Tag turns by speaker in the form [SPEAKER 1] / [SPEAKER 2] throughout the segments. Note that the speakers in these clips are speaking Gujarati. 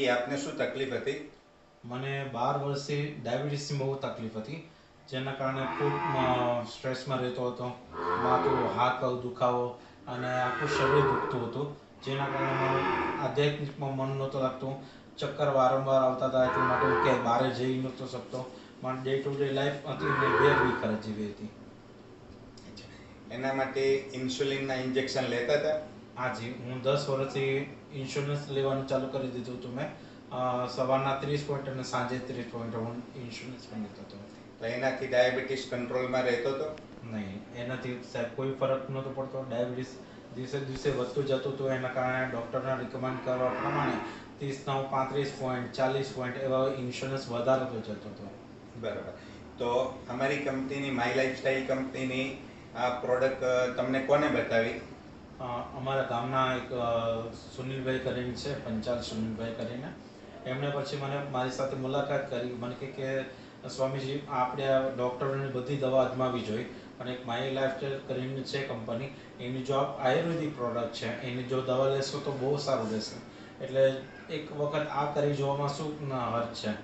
[SPEAKER 1] એ આપને શું તકલીફ હતી?
[SPEAKER 2] મને 12 વર્ષથી ડાયાબિટીસની બહુ તકલીફ હતી, જેના કારણે ખૂબ સ્ટ્રેસમાં રહેતો હતો. માથું, હાથ પગ દુખાવો અને આખું શરીર દુખતું હતું, જેના કારણે મારું આધ્યાત્મિકમાં મન નહોતું લાગતું. ચક્કર વારંવાર આવતા હતા, એટલા માટે હું ક્યાંય બહાર જઈ નહોતો શકતો. મારી ડે ટુ ડે લાઈફ હતી ને વેરવી ખર્ચ જેવી હતી.
[SPEAKER 1] એના માટે ઇન્સ્યુલિનના ઇન્જેક્શન લેતા હતા?
[SPEAKER 2] હાજી, હું 10 વર્ષથી ઇન્સ્યોરન્સ લેવાનું ચાલુ કરી દીધું હતું મેં. સવારના 30 પોઈન્ટ અને સાંજે 30 પોઈન્ટ હું ઇન્સ્યોરન્સ પણ લેતો હતો.
[SPEAKER 1] તો એનાથી ડાયાબિટીસ કંટ્રોલમાં રહેતો હતો?
[SPEAKER 2] નહીં, એનાથી સાહેબ કોઈ ફરક નહોતો પડતો. ડાયાબિટીસ દિવસે દિવસે વધતું જતું હતું. એના કારણે ડૉક્ટરના રિકમેન્ડ કરવા પ્રમાણે 30, 35 પોઈન્ટ, 40 પોઈન્ટ એવા ઇન્સ્યોરન્સ વધારતો જતો હતો.
[SPEAKER 1] બરાબર. તો અમારી કંપનીની માય લાઈફસ્ટાઈલ કંપનીની આ પ્રોડક્ટ તમને કોને બતાવી?
[SPEAKER 2] અમારા ગામના એક સુનિલભાઈ કરીને છે, પંચાલ સુનિલભાઈ કરીને. એમણે પછી મારી સાથે મુલાકાત કરી. મને કે સ્વામીજી, આપણે આ ડૉક્ટરોની બધી દવા અજમાવી જોઈએ, પણ એક માય લાઈફસ્ટાઈલ કરીને છે કંપની, એની જો આયુર્વેદિક પ્રોડક્ટ છે, એની જો દવા લેશો તો બહુ સારું રહેશે. એટલે એક વખત આ કરી જોવામાં શું હર્જ છે.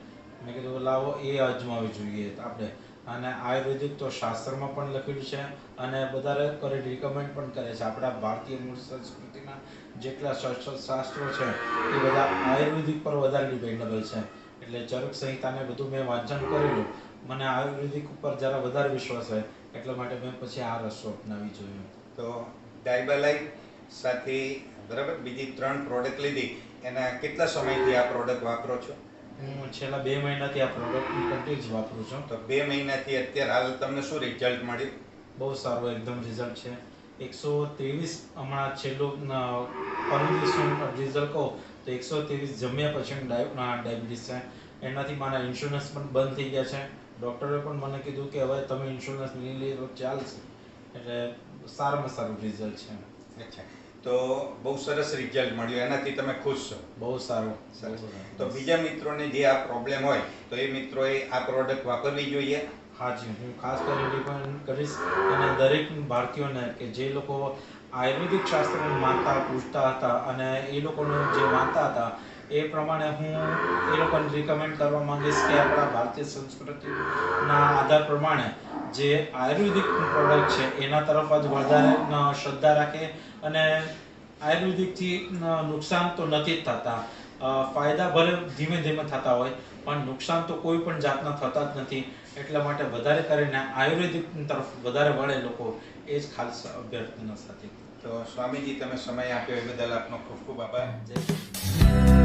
[SPEAKER 2] મેં કીધું લાવો એ અજમાવી જોઈએ આપણે. અને આયુર્વેદિક તો શાસ્ત્રમાં પણ લખેલું છે અને બધા રિકમેન્ડ પણ કરે છે. આપણા ભારતીય મૂળ સંસ્કૃતિના જેટલા શાસ્ત્રો છે એ બધા આયુર્વેદિક પર વધારે ડિપેન્ડેબલ છે. એટલે ચરક સંહિતાને બધું મેં વાંચન કરેલું. મને આયુર્વેદિક ઉપર જરા વધારે વિશ્વાસ હોય, એટલા માટે મેં પછી આ રસ્તો અપનાવી જોયો.
[SPEAKER 1] તો ડાયબાલાઈફ સાથે બરાબર બીજી 3 પ્રોડક્ટ લીધી. એના કેટલા સમયથી આ પ્રોડક્ટ વાપરો છો?
[SPEAKER 2] હું છેલ્લા 2 મહિનાથી આ પ્રોડક્ટ કન્ટિન્યુઅસ વાપરું છું.
[SPEAKER 1] તો 2 મહિનાથી અત્યારે હાલ તમને શું રિઝલ્ટ મળ્યું?
[SPEAKER 2] બહુ સારું એકદમ રિઝલ્ટ છે. 123 હમણાં છેલ્લું પરમ દિવસનું રિઝલ્ટ કહું તો 123 જમ્યા પછી ડાયાબિટીસ છે. એનાથી મારા ઇન્સ્યોરન્સ પણ બંધ થઈ ગયા છે. ડૉક્ટરે પણ મને કીધું કે હવે તમે ઇન્સ્યોરન્સ લઈ લે તો ચાલશે. એટલે સારામાં સારું રિઝલ્ટ છે.
[SPEAKER 1] અચ્છા, તો બહુ સરસ રિઝલ્ટ મળ્યું. એનાથી તમે ખુશ છો?
[SPEAKER 2] બહુ સારું.
[SPEAKER 1] તો બીજા મિત્રોને જે આ પ્રોબ્લેમ હોય તો એ મિત્રોએ આ પ્રોડક્ટ વાપરવી જોઈએ?
[SPEAKER 2] હાજી, હું ખાસ કરીને રિકમેન્ડ કરીશ. અને દરેક ભારતીયોને કે જે લોકો આયુર્વેદિક શાસ્ત્રને માનતા પૂછતા હતા અને એ લોકોનું જે માનતા હતા એ પ્રમાણે હું એ લોકોને રિકમેન્ડ કરવા માંગીશ કે આપણા ભારતીય સંસ્કૃતિના આધાર પ્રમાણે જે આયુર્વેદિક પ્રોડક્ટ છે એના તરફ જ વધારે શ્રદ્ધા રાખે. અને આયુર્વેદિકથી નુકસાન તો નથી જ થતા. ફાયદા ભલે ધીમે ધીમે થતા હોય, પણ નુકસાન તો કોઈ પણ જાતના થતા જ નથી. એટલા માટે વધારે કરીને આયુર્વેદિક તરફ વધારે વળે લોકો, એ જ ખાસ અભ્યર્થના સાથે.
[SPEAKER 1] તો સ્વામીજી, તમે સમય આપ્યો એ બદલ આપનો ખૂબ ખૂબ આભાર.
[SPEAKER 2] જય શ્રી કૃષ્ણ.